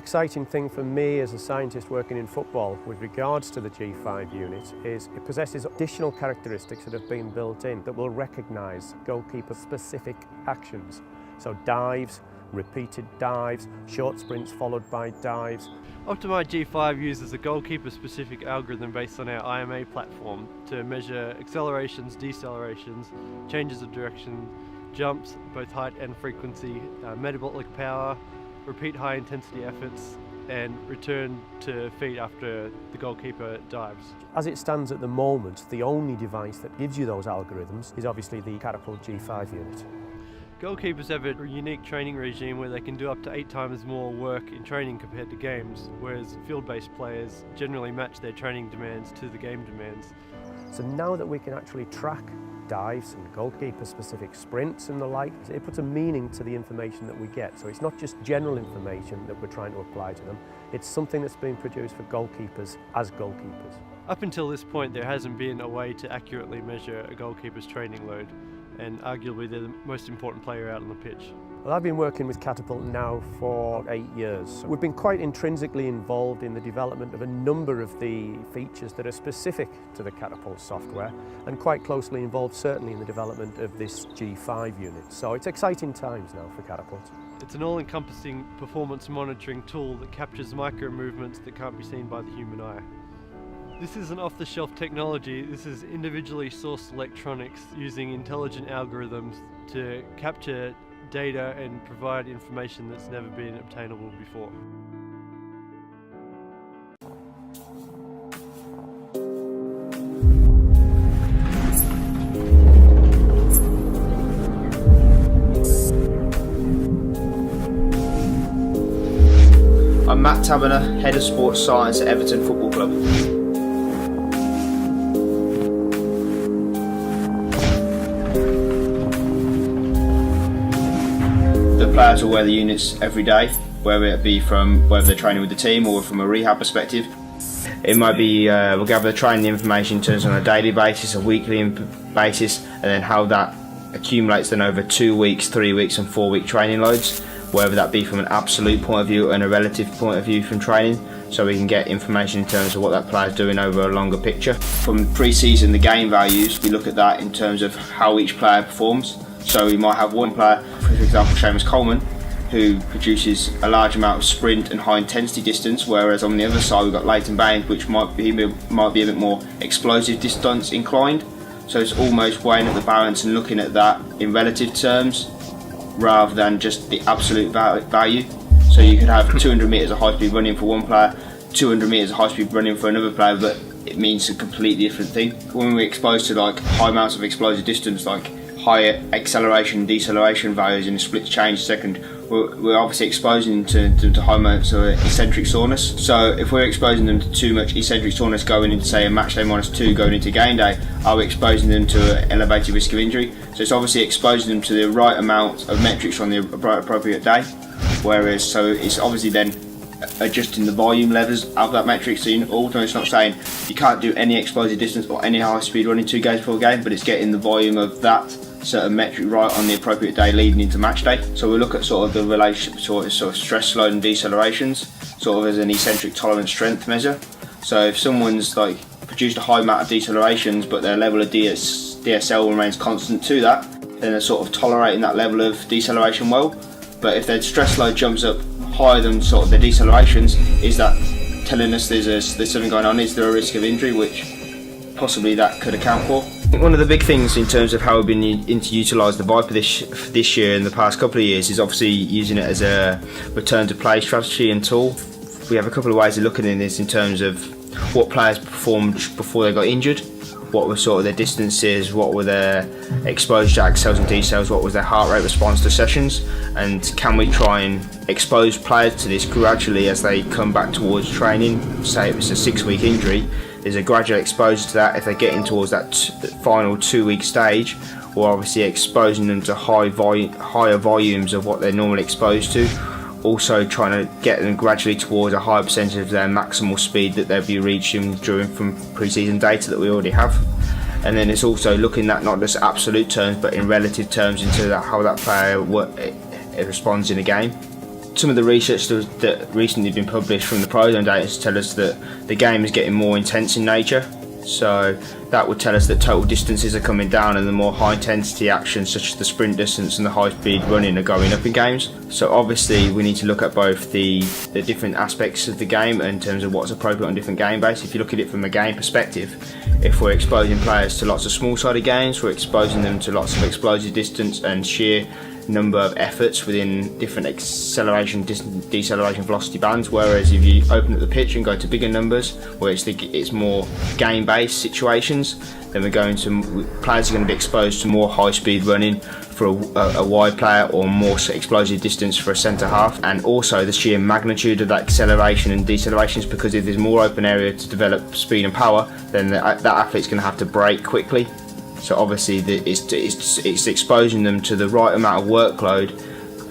exciting thing for me as a scientist working in football with regards to the G5 unit is it possesses additional characteristics that have been built in that will recognise goalkeeper-specific actions. So dives, repeated dives, short sprints followed by dives. Optimize G5 uses a goalkeeper-specific algorithm based on our IMA platform to measure accelerations, decelerations, changes of direction, jumps, both height and frequency, metabolic power, repeat high-intensity efforts, and return to feet after the goalkeeper dives. As it stands at the moment, the only device that gives you those algorithms is obviously the Catapult G5 unit. Goalkeepers have a unique training regime where they can do up to 8 times more work in training compared to games, whereas field-based players generally match their training demands to the game demands. So now that we can actually track dives and goalkeeper-specific sprints and the like, it puts a meaning to the information that we get. So it's not just general information that we're trying to apply to them, it's something that's been produced for goalkeepers as goalkeepers. Up until this point, there hasn't been a way to accurately measure a goalkeeper's training load, and arguably they're the most important player out on the pitch. Well, I've been working with Catapult now for 8 years. We've been quite intrinsically involved in the development of a number of the features that are specific to the Catapult software, and quite closely involved certainly in the development of this G5 unit. So it's exciting times now for Catapult. It's an all-encompassing performance monitoring tool that captures micro movements that can't be seen by the human eye. This isn't off-the-shelf technology, this is individually sourced electronics using intelligent algorithms to capture data and provide information that's never been obtainable before. I'm Matt Taberner, Head of Sports Science at Everton Football Club. Players will wear the units every day, whether it be from whether they're training with the team or from a rehab perspective. It might be we'll gather the training information in terms on a daily basis, a weekly basis, and then how that accumulates then over 2 weeks, 3 weeks and 4 week training loads, whether that be from an absolute point of view and a relative point of view from training, so we can get information in terms of what that player's doing over a longer picture. From pre-season, the game values, we look at that in terms of how each player performs. So we might have one player, for example Seamus Coleman, who produces a large amount of sprint and high intensity distance, whereas on the other side we've got Leighton Baines, which might be a bit more explosive distance inclined. So it's almost weighing up the balance and looking at that in relative terms rather than just the absolute value. So you could have 200 metres of high speed running for one player, 200 metres of high speed running for another player, but it means a completely different thing. When we're exposed to like high amounts of explosive distance, like higher acceleration and deceleration values in a split change second, we're obviously exposing them to high amounts of eccentric soreness. So if we're exposing them to too much eccentric soreness going into, say, a match day -2 going into game day, are we exposing them to an elevated risk of injury? So it's obviously exposing them to the right amount of metrics on the appropriate day, whereas so it's obviously then adjusting the volume levels of that metric. So ultimately it's not saying you can't do any explosive distance or any high speed running 2 games before a game, but it's getting the volume of that certain metric right on the appropriate day leading into match day. So we look at sort of the relationship sort of stress load and decelerations sort of as an eccentric tolerance strength measure. So if someone's like produced a high amount of decelerations but their level of DSL remains constant to that, then they're sort of tolerating that level of deceleration well. But if their stress load jumps up higher than sort of the decelerations, is that telling us there's something going on? Is there a risk of injury, which possibly that could account for? One of the big things in terms of how we've been to utilise the Viper this year and the past couple of years is obviously using it as a return to play strategy and tool. We have a couple of ways of looking at this in terms of what players performed before they got injured, what were sort of their distances, what were their exposure to accels and decels, what was their heart rate response to sessions, and can we try and expose players to this gradually as they come back towards training. Say it was a 6-week injury, there's a gradual exposure to that if they're getting towards that final 2-week stage, or obviously exposing them to higher volumes of what they're normally exposed to, also trying to get them gradually towards a higher percentage of their maximal speed that they'll be reaching during from pre-season data that we already have. And then it's also looking at not just absolute terms but in relative terms into how that player responds in a game. some of the research that recently been published from the Prozone data tell us that the game is getting more intense in nature. So that would tell us that total distances are coming down and the more high intensity actions such as the sprint distance and the high speed running are going up in games. So obviously we need to look at both the different aspects of the game in terms of what's appropriate on different game bases. If you look at it from a game perspective, if we're exposing players to lots of small sided games, we're exposing them to lots of explosive distance and sheer number of efforts within different acceleration, deceleration velocity bands, whereas if you open up the pitch and go to bigger numbers where it's more game based situations, then players are going to be exposed to more high speed running for a wide player or more explosive distance for a centre half, and also the sheer magnitude of that acceleration and decelerations, because if there's more open area to develop speed and power, then that athlete's going to have to brake quickly. So obviously it's exposing them to the right amount of workload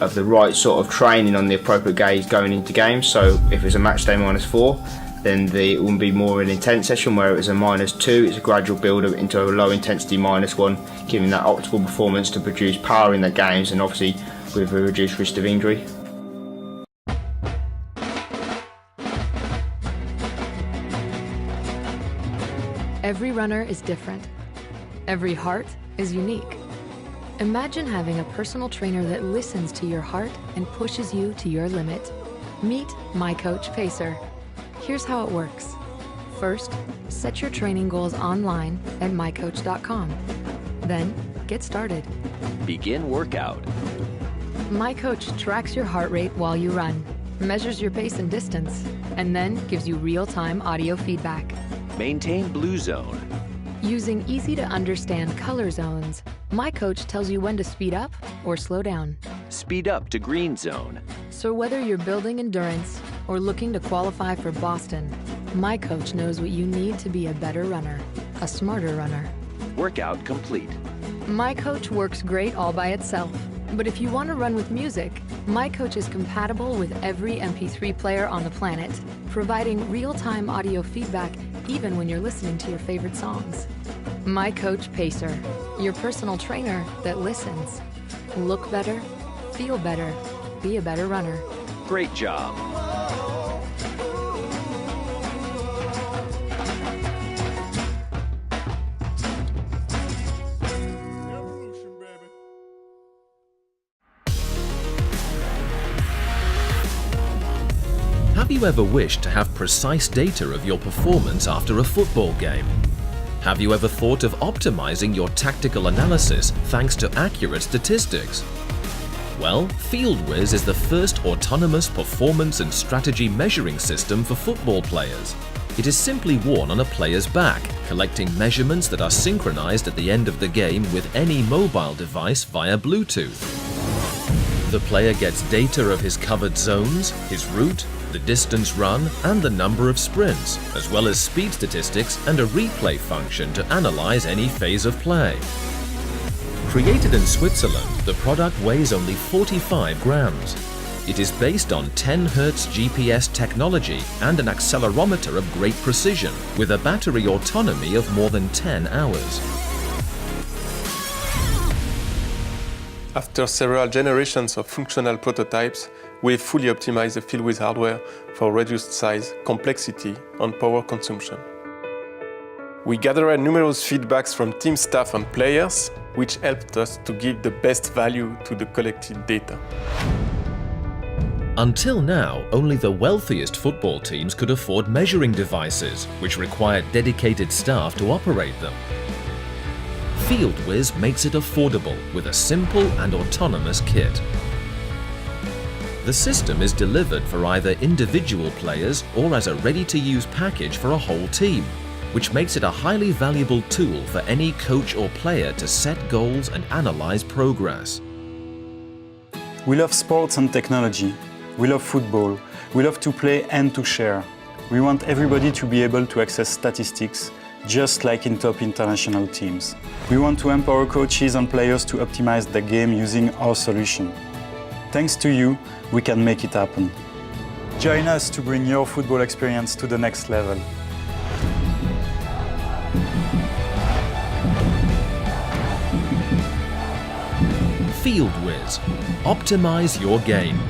of the right sort of training on the appropriate gauge going into games. So if it's a match day -4, then it will be more an intense session, where it was a -2, it's a gradual build up into a low intensity -1, giving that optimal performance to produce power in the games and obviously with a reduced risk of injury. Every runner is different. Every heart is unique. Imagine having a personal trainer that listens to your heart and pushes you to your limit. Meet MyCoach Pacer. Here's how it works. First, set your training goals online at mycoach.com. Then, get started. Begin workout. MyCoach tracks your heart rate while you run, measures your pace and distance, and then gives you real-time audio feedback. Maintain blue zone. Using easy-to-understand color zones, MyCoach tells you when to speed up or slow down. Speed up to green zone. So whether you're building endurance or looking to qualify for Boston, MyCoach knows what you need to be a better runner, a smarter runner. Workout complete. MyCoach works great all by itself, but if you want to run with music, MyCoach is compatible with every MP3 player on the planet, providing real-time audio feedback even when you're listening to your favorite songs. MyCoach Pacer, your personal trainer that listens. Look better, feel better, be a better runner. Great job. Have you ever wished to have precise data of your performance after a football game? Have you ever thought of optimizing your tactical analysis thanks to accurate statistics? Well, FieldWiz is the first autonomous performance and strategy measuring system for football players. It is simply worn on a player's back, collecting measurements that are synchronized at the end of the game with any mobile device via Bluetooth. The player gets data of his covered zones, his route, the distance run and the number of sprints, as well as speed statistics and a replay function to analyze any phase of play. Created in Switzerland, the product weighs only 45 grams. It is based on 10 Hz GPS technology and an accelerometer of great precision, with a battery autonomy of more than 10 hours. After several generations of functional prototypes, we've fully optimized the FieldWiz hardware for reduced size, complexity, and power consumption. We gathered numerous feedbacks from team staff and players, which helped us to give the best value to the collected data. Until now, only the wealthiest football teams could afford measuring devices, which required dedicated staff to operate them. FieldWiz makes it affordable with a simple and autonomous kit. The system is delivered for either individual players or as a ready-to-use package for a whole team, which makes it a highly valuable tool for any coach or player to set goals and analyze progress. We love sports and technology. We love football. We love to play and to share. We want everybody to be able to access statistics, just like in top international teams. We want to empower coaches and players to optimize the game using our solution. Thanks to you, we can make it happen. Join us to bring your football experience to the next level. FieldWiz. Optimize your game.